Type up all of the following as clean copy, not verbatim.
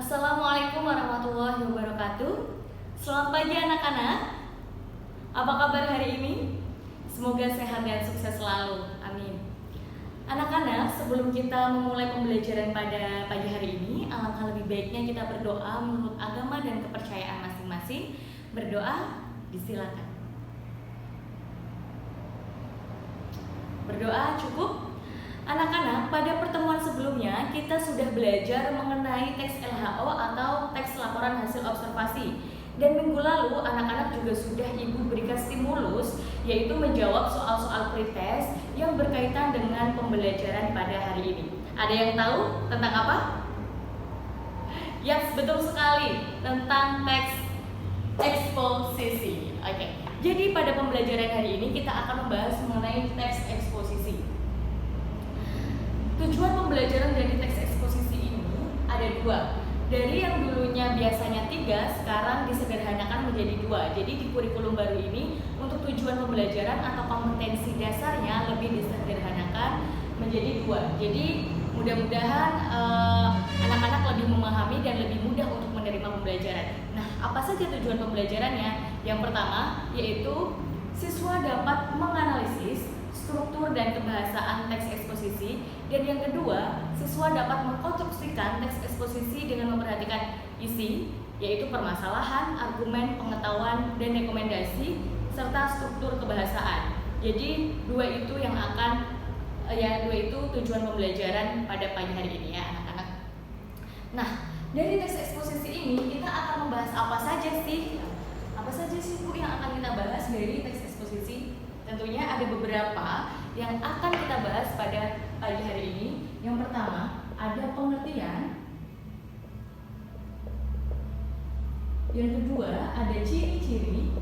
Assalamualaikum warahmatullahi wabarakatuh. Selamat pagi anak-anak. Apa kabar hari ini? Semoga sehat dan sukses selalu. Amin. Anak-anak, sebelum kita memulai pembelajaran pada pagi hari ini, alangkah lebih baiknya kita berdoa menurut agama dan kepercayaan masing-masing. Berdoa, disilakan. Berdoa cukup? Anak-anak, pada pertemuan sebelumnya kita sudah belajar mengenai teks LHO atau teks laporan hasil observasi. Dan minggu lalu anak-anak juga sudah ibu berikan stimulus, yaitu menjawab soal-soal pretest yang berkaitan dengan pembelajaran pada hari ini. Ada yang tahu tentang apa? Yes, betul sekali, tentang teks eksposisi. Oke. Jadi pada pembelajaran hari ini kita akan membahas mengenai teks eksposisi. Tujuan pembelajaran dari teks eksposisi ini ada dua. Dari yang dulunya biasanya 3, sekarang disederhanakan menjadi 2. Jadi di kurikulum baru ini untuk tujuan pembelajaran atau kompetensi dasarnya lebih disederhanakan menjadi 2. Jadi mudah-mudahan anak-anak lebih memahami dan lebih mudah untuk menerima pembelajaran. Nah, apa saja tujuan pembelajarannya? Yang pertama yaitu siswa dapat menganalisis struktur dan kebahasaan teks eksposisi, dan yang kedua, siswa dapat mengkonstruksikan teks eksposisi dengan memperhatikan isi, yaitu permasalahan, argumen, pengetahuan, dan rekomendasi, serta struktur kebahasaan. Jadi dua itu tujuan pembelajaran pada pagi hari ini ya anak-anak. Nah, dari teks eksposisi ini kita akan membahas apa saja sih? Apa saja sih Bu yang akan kita bahas dari teks eksposisi? Tentunya ada beberapa yang akan kita bahas pada pagi hari ini. Yang pertama, ada pengertian. Yang kedua, ada ciri-ciri.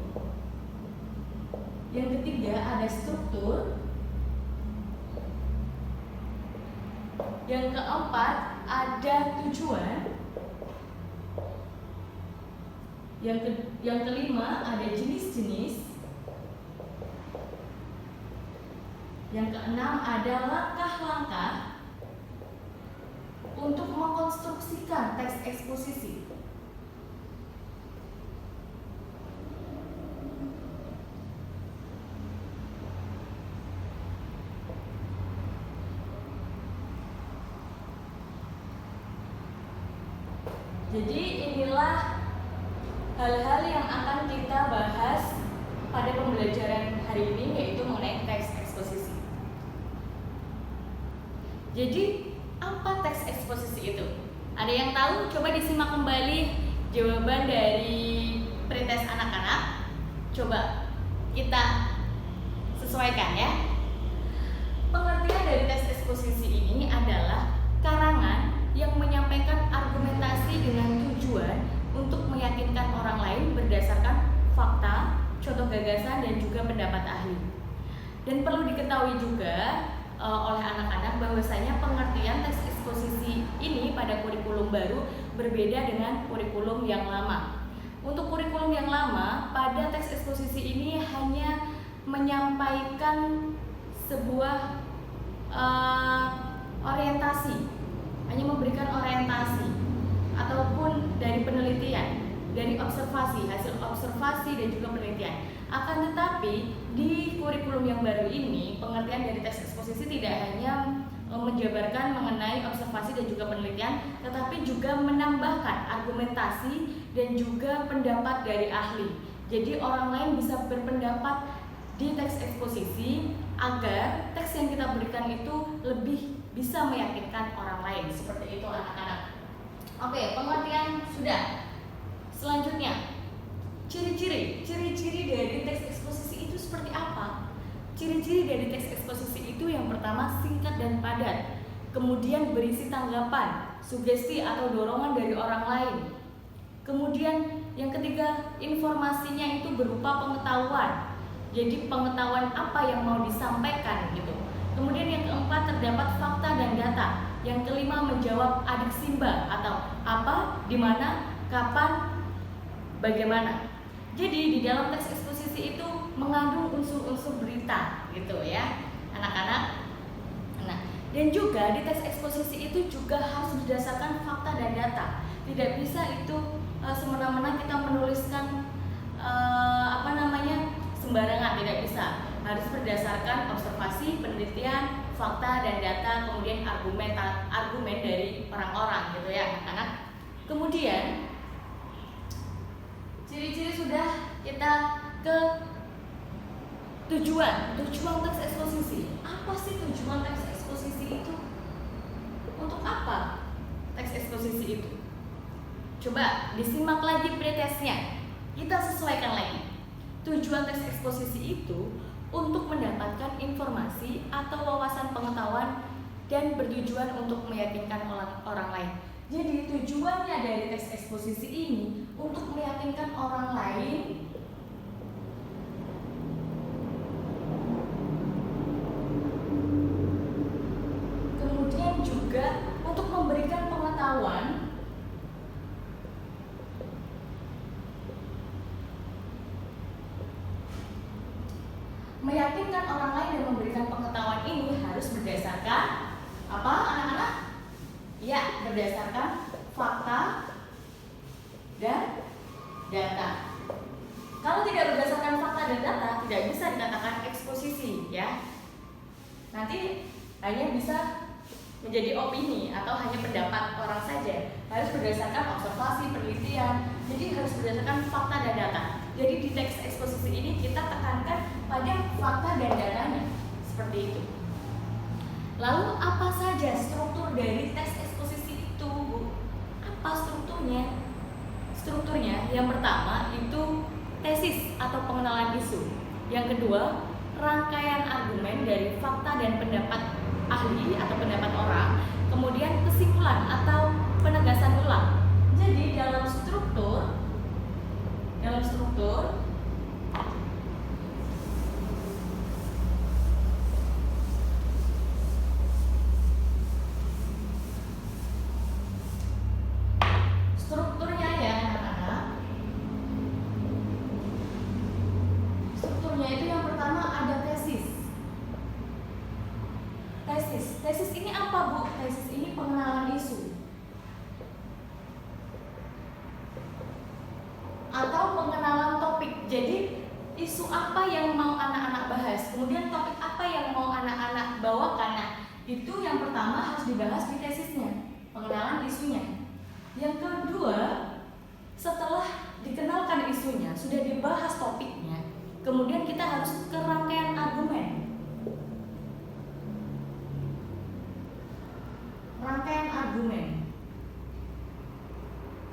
Yang ketiga, ada struktur. Yang keempat, ada tujuan. Yang kelima, ada jenis-jenis. Yang keenam, ada langkah-langkah untuk mengkonstruksikan teks eksposisi. Jadi inilah hal-hal yang akan kita bahas pada pembelajaran hari ini, yaitu mengenai teks eksposisi. Jadi, apa teks eksposisi itu? Ada yang tahu? Coba disimak kembali jawaban dari pretest anak-anak. Coba kita sesuaikan ya. Pengertian dari teks eksposisi ini adalah karangan yang menyampaikan argumentasi dengan tujuan untuk meyakinkan orang lain berdasarkan fakta, contoh gagasan, dan juga pendapat ahli. Dan perlu diketahui juga oleh anak-anak bahwasanya pengertian teks eksposisi ini pada kurikulum baru berbeda dengan kurikulum yang lama. Untuk kurikulum yang lama, pada teks eksposisi ini hanya menyampaikan sebuah orientasi, hanya memberikan orientasi ataupun dari penelitian, dari observasi, hasil observasi dan juga penelitian. Akan tetapi di kurikulum yang baru ini, pengertian dari teks eksposisi tidak hanya menjabarkan mengenai observasi dan juga penelitian, tetapi juga menambahkan argumentasi dan juga pendapat dari ahli. Jadi orang lain bisa berpendapat di teks eksposisi agar teks yang kita berikan itu lebih bisa meyakinkan orang lain. Seperti itu anak-anak. Oke, pengertian sudah. Selanjutnya, ciri-ciri dari teks eksposisi itu seperti apa? Ciri-ciri dari teks eksposisi itu yang pertama singkat dan padat, kemudian berisi tanggapan, sugesti atau dorongan dari orang lain. Kemudian yang ketiga, informasinya itu berupa pengetahuan. Jadi pengetahuan apa yang mau disampaikan gitu. Kemudian yang keempat, terdapat fakta dan data. Yang kelima, menjawab adik simba atau apa, di mana, kapan, bagaimana. Jadi di dalam teks eksposisi itu mengandung unsur-unsur berita gitu ya anak-anak. Nah, dan juga di teks eksposisi itu juga harus berdasarkan fakta dan data. Tidak bisa itu semena-mena kita menuliskan sembarangan, tidak bisa. Harus berdasarkan observasi, penelitian, fakta dan data, kemudian argumen dari orang-orang gitu ya anak-anak. Kemudian ciri-ciri sudah, kita ke tujuan teks eksposisi. Apa sih tujuan teks eksposisi itu? Untuk apa teks eksposisi itu? Coba disimak lagi pretestnya. Kita sesuaikan lagi. Tujuan teks eksposisi itu untuk mendapatkan informasi atau wawasan pengetahuan dan bertujuan untuk meyakinkan orang lain. Jadi tujuannya dari teks eksposisi ini untuk meyakinkan orang lain kemudian juga untuk memberikan pengetahuan meyakinkan orang lain dan memberikan pengetahuan ini harus berdasarkan apa anak-anak? Ya, berdasarkan fakta dan data. Kalau tidak berdasarkan fakta dan data, tidak bisa dikatakan eksposisi ya. Nanti hanya bisa menjadi opini atau hanya pendapat orang saja. Harus berdasarkan observasi, penelitian. Jadi harus berdasarkan fakta dan data. Jadi di teks eksposisi ini kita tekankan pada fakta dan datanya. Seperti itu. Lalu apa saja struktur dari teks eksposisi itu, Bu? Apa strukturnya? Strukturnya yang pertama itu tesis atau pengenalan isu. Yang kedua, rangkaian argumen dari fakta dan pendapat ahli atau pendapat orang. Kemudian kesimpulan atau penegasan ulang. Jadi dalam struktur strukturnya ya anak-anak. Strukturnya itu yang pertama ada tesis. Tesis ini apa, Bu? Tesis ini pengenalan isu atau pengenalan topik. Jadi isu apa yang mau anak-anak bahas, kemudian topik apa yang mau anak-anak bawakan. Nah, itu yang pertama harus dibahas di tesisnya, pengenalan isunya. Yang kedua, setelah dikenalkan isunya, sudah dibahas topiknya, kemudian kita harus ke rangkaian argumen.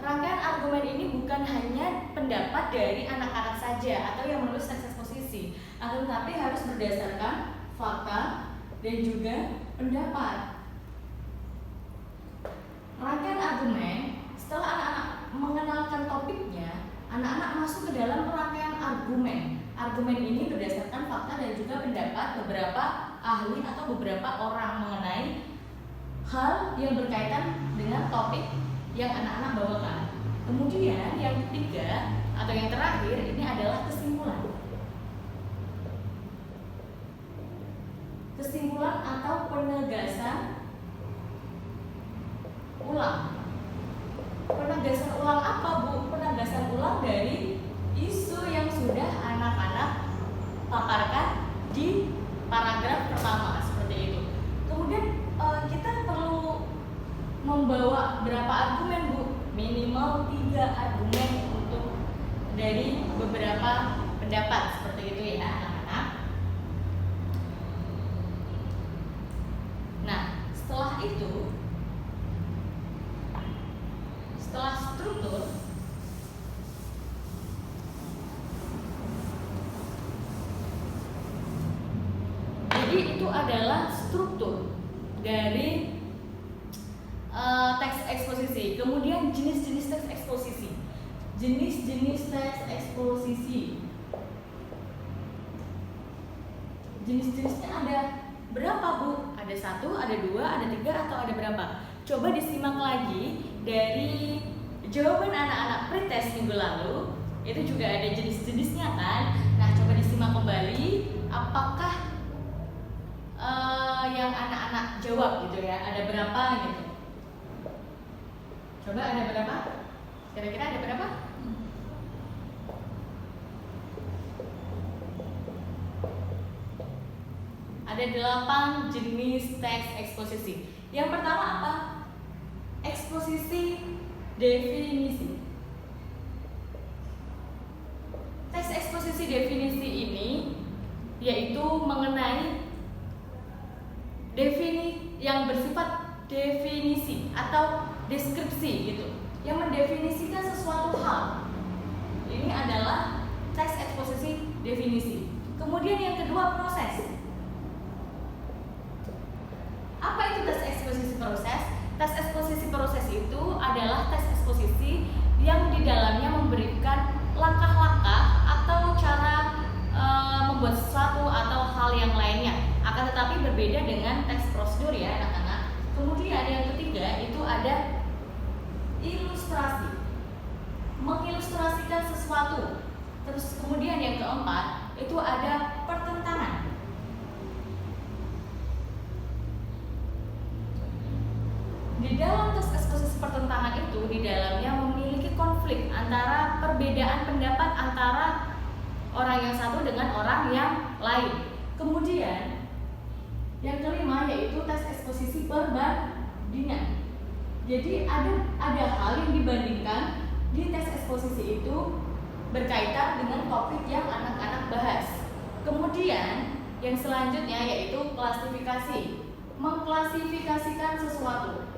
Rangkaian argumen ini bukan hanya pendapat dari anak-anak saja atau yang menulis teks eksposisi, akan tetapi harus berdasarkan fakta dan juga pendapat. Rangkaian argumen, setelah anak-anak mengenalkan topiknya, anak-anak masuk ke dalam rangkaian argumen. Argumen ini berdasarkan fakta dan juga pendapat beberapa ahli atau beberapa orang mengenai hal yang berkaitan dengan topik yang anak-anak bawakan. Kemudian yang ketiga atau yang terakhir ini adalah kesimpulan. Kesimpulan atau penegasan ulang. Penegasan ulang apa, Bu? Penegasan ulang dari isu yang sudah anak-anak paparkan di paragraf pertama seperti itu. Kemudian kita perlu membawa berapa argumen, Bu? Minimal 3 argumen untuk dari beberapa pendapat seperti itu ya anak-anak. Nah, setelah itu, setelah struktur, jadi itu adalah struktur dari teks eksposisi. Kemudian jenis-jenis teks eksposisi. Jenis-jenis teks eksposisi. Jenis-jenisnya ada berapa, Bu? Ada 1, ada 2, ada 3, atau ada berapa? Coba disimak lagi dari jawaban anak-anak pretest minggu lalu. Itu juga ada jenis-jenisnya kan? Nah, coba disimak kembali. Apakah yang anak-anak jawab gitu ya? Ada berapa gitu? Coba ada berapa? Kira-kira ada berapa? Ada 8 jenis teks eksposisi. Yang pertama apa? Eksposisi definisi. Teks eksposisi definisi ini yaitu mengenai yang bersifat definisi atau deskripsi gitu, yang mendefinisikan sesuatu hal. Ini adalah teks eksposisi definisi. Kemudian yang kedua, proses. Apa itu tes eksposisi proses? Tes eksposisi proses itu adalah tes eksposisi yang di dalamnya memberikan langkah-langkah atau cara membuat sesuatu atau hal yang lainnya. Akan tetapi berbeda dengan teks prosedur ya anak-anak. Kemudian yang ketiga itu ada ilustrasi, mengilustrasikan sesuatu. Terus kemudian yang keempat itu ada pertentangan. Di dalam tes eksposisi pertentangan itu di dalamnya memiliki konflik antara perbedaan pendapat antara orang yang satu dengan orang yang lain. Kemudian yang kelima yaitu tes eksposisi perbandingan. Jadi ada hal yang dibandingkan di tes eksposisi itu berkaitan dengan topik yang anak-anak bahas. Kemudian yang selanjutnya yaitu klasifikasi, mengklasifikasikan sesuatu.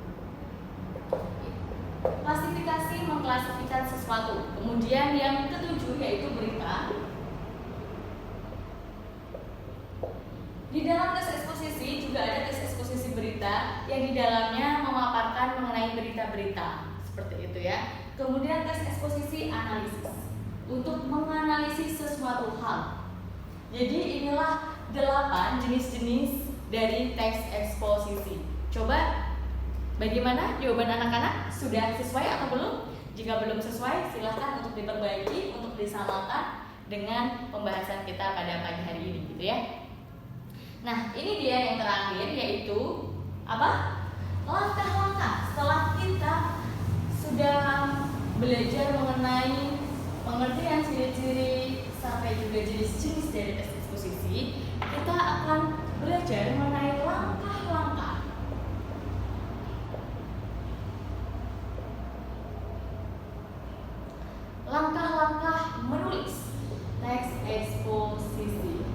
Klasifikasi mengklasifikasikan sesuatu. Kemudian yang ketujuh yaitu berita. Di dalam tes eksposisi juga ada tes eksposisi berita yang di dalamnya memaparkan mengenai berita-berita seperti itu ya. Kemudian tes eksposisi analisis untuk menganalisis sesuatu hal. Jadi inilah 8 jenis-jenis dari teks eksposisi. Coba bagaimana jawaban anak-anak? Sudah sesuai atau belum? Jika belum sesuai, silahkan untuk diperbaiki, untuk disamakan dengan pembahasan kita pada pagi hari ini gitu ya. Nah, ini dia yang terakhir yaitu apa? Langkah-langkah setelah kita sudah belajar mengenai pengertian ciri-ciri sampai juga jenis-jenis dari tes eksposisi, kita akan belajar mengenai langkah-langkah. Langkah-langkah menulis teks eksposisi.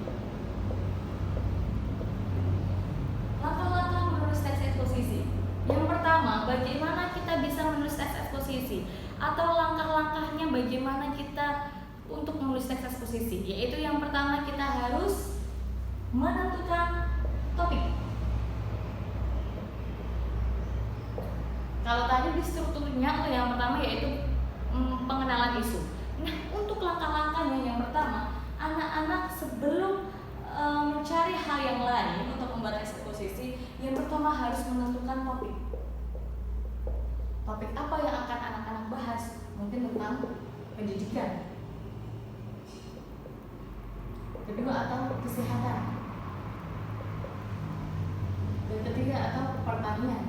Langkah-langkah menulis teks eksposisi. Yang pertama, bagaimana kita bisa menulis teks eksposisi atau langkah-langkahnya bagaimana kita untuk menulis teks eksposisi. Yaitu yang pertama kita harus menentukan topik. Kalau tadi di strukturnya yang pertama yaitu pengenalan isu. Nah, untuk langkah-langkahnya yang pertama, anak-anak sebelum mencari hal yang lain untuk membuat teks eksposisi, yang pertama harus menentukan topik. Topik apa yang akan anak-anak bahas? Mungkin tentang pendidikan. Kedua atau kesehatan. Dan ketiga atau pertanian.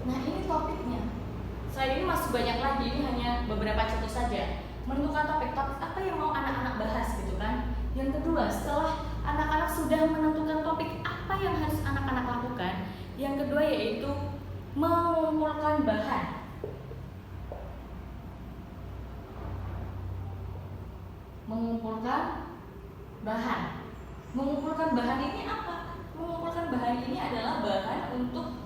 Nah, ini topiknya. Selain ini masih banyak lagi, ini hanya beberapa contoh saja. Menentukan topik-topik apa yang mau anak-anak bahas gitu kan. Yang kedua, setelah anak-anak sudah menentukan topik apa yang harus anak-anak lakukan, yang kedua yaitu mengumpulkan bahan. Mengumpulkan bahan. Mengumpulkan bahan ini apa? Mengumpulkan bahan ini adalah bahan untuk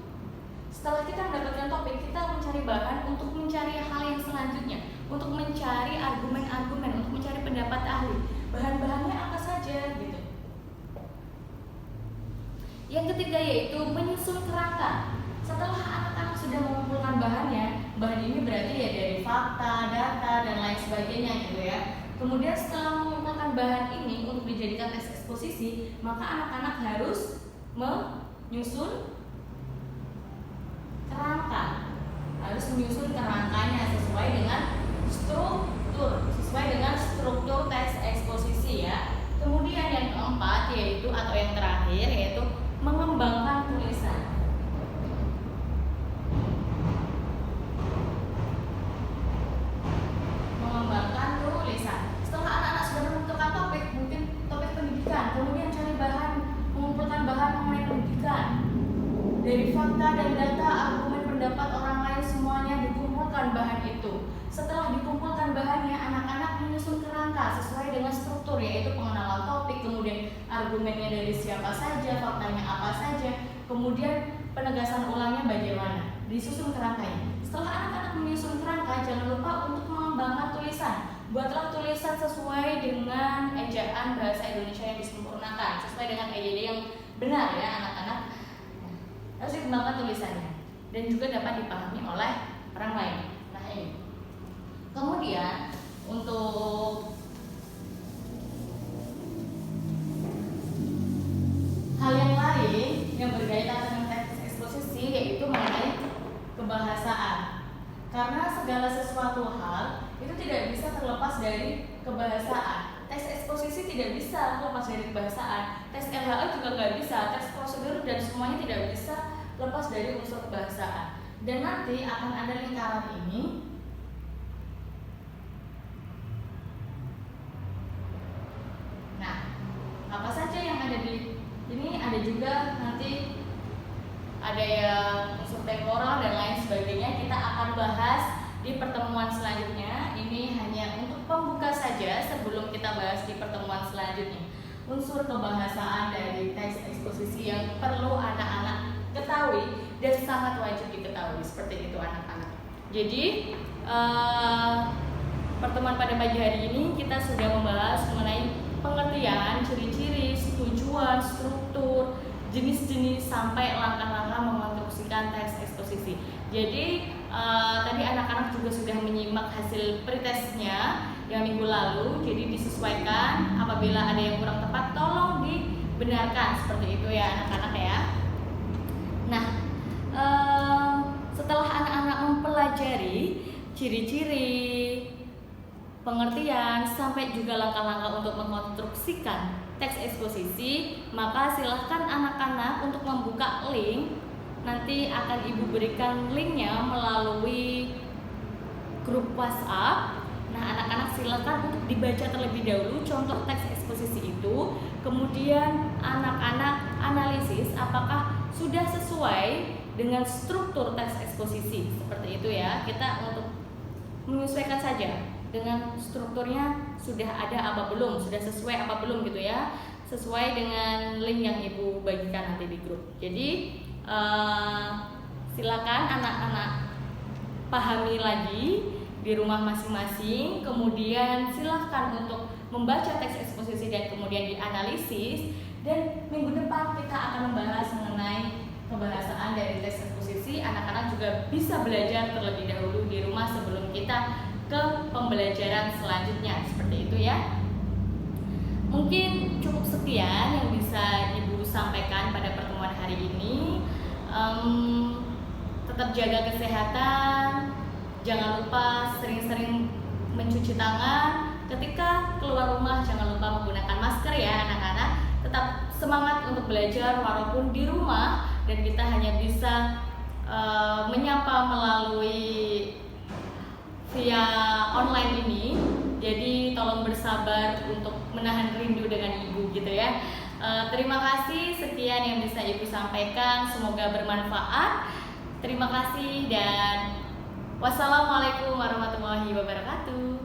setelah kita mendapatkan topik, kita mencari bahan untuk mencari hal yang selanjutnya, untuk mencari argumen-argumen, untuk mencari pendapat ahli. Bahan-bahannya apa saja gitu. Yang ketiga yaitu menyusun kerangka. Setelah anak-anak sudah mengumpulkan bahannya, bahan ini berarti ya dari fakta, data, dan lain sebagainya gitu ya. Kemudian setelah mengumpulkan bahan ini untuk dijadikan teks eksposisi, maka anak-anak harus menyusun kerangka. Harus menyusun kerangkanya sesuai dengan struktur teks eksposisi ya. Kemudian yang keempat yaitu atau yang terakhir yaitu mengembangkan tulisan. dari fakta dan data, argumen, pendapat orang lain, semuanya dikumpulkan bahan itu. Setelah dikumpulkan bahannya, anak-anak menyusun kerangka sesuai dengan struktur, yaitu pengenalan topik, kemudian argumennya dari siapa saja, faktanya apa saja, kemudian penegasan ulangnya bagaimana, disusun kerangkanya. Setelah anak-anak menyusun kerangka, jangan lupa untuk mengembangkan tulisan. Buatlah tulisan sesuai dengan ejaan bahasa Indonesia yang disempurnakan, sesuai dengan EYD yang benar ya anak-anak. Harus dikembangkan tulisannya dan juga dapat dipahami oleh orang lain. Nah ini. Kemudian untuk hal yang lain yang berkaitan dengan teks eksposisi yaitu mengenai kebahasaan. Karena segala sesuatu hal itu tidak bisa terlepas dari kebahasaan. Teks eksposisi tidak bisa lepas dari kebahasaan. Tes LHA juga nggak bisa. Tes prosedur dan semuanya tidak bisa lepas dari unsur kebahasaan. Dan nanti akan ada lingkaran ini. Nah, apa saja yang ada di ini? Ada juga nanti ada yang unsur temporal dan lain sebagainya. Kita akan bahas di pertemuan selanjutnya. Ini hanya untuk pembuka saja sebelum kita bahas di pertemuan selanjutnya. Unsur kebahasaan dari teks eksposisi yang perlu anak-anak ketahui dan sangat wajib diketahui, seperti itu anak-anak. Jadi pertemuan pada pagi hari ini kita sudah membahas mengenai pengertian, ciri-ciri, tujuan, struktur, jenis-jenis sampai langkah-langkah mengonstruksikan teks eksposisi. Jadi tadi anak-anak juga sudah menyimak hasil pretestnya yang minggu lalu. Jadi disesuaikan, apabila ada yang kurang tepat tolong dibenarkan, seperti itu ya anak-anak ya. Nah, setelah anak-anak mempelajari ciri-ciri, pengertian, sampai juga langkah-langkah untuk mengonstruksikan teks eksposisi, maka silahkan anak-anak untuk membuka link. Nanti akan Ibu berikan linknya melalui grup WhatsApp. Nah, anak-anak silahkan untuk dibaca terlebih dahulu contoh teks eksposisi itu. Kemudian anak-anak analisis apakah sudah sesuai dengan struktur teks eksposisi. Seperti itu ya, kita untuk menyesuaikan saja dengan strukturnya, sudah ada apa belum, sudah sesuai apa belum gitu ya, sesuai dengan link yang Ibu bagikan nanti di grup. Jadi silakan anak-anak pahami lagi di rumah masing-masing, kemudian silahkan untuk membaca teks eksposisi dan kemudian dianalisis. Dan minggu depan kita akan membahas mengenai kebahasaan dari teks eksposisi. Anak-anak juga bisa belajar terlebih dahulu di rumah sebelum kita ke pembelajaran selanjutnya, seperti itu ya. Mungkin cukup sekian yang bisa Ibu sampaikan pada pertemuan hari ini. Tetap jaga kesehatan, jangan lupa sering-sering mencuci tangan. Ketika keluar rumah jangan lupa menggunakan masker ya anak-anak. Tetap semangat untuk belajar walaupun di rumah, dan kita hanya bisa menyapa melalui via online ini. Jadi tolong bersabar untuk menahan rindu dengan Ibu gitu ya. Terima kasih, sekian yang bisa Ibu sampaikan, semoga bermanfaat. Terima kasih dan wassalamualaikum warahmatullahi wabarakatuh.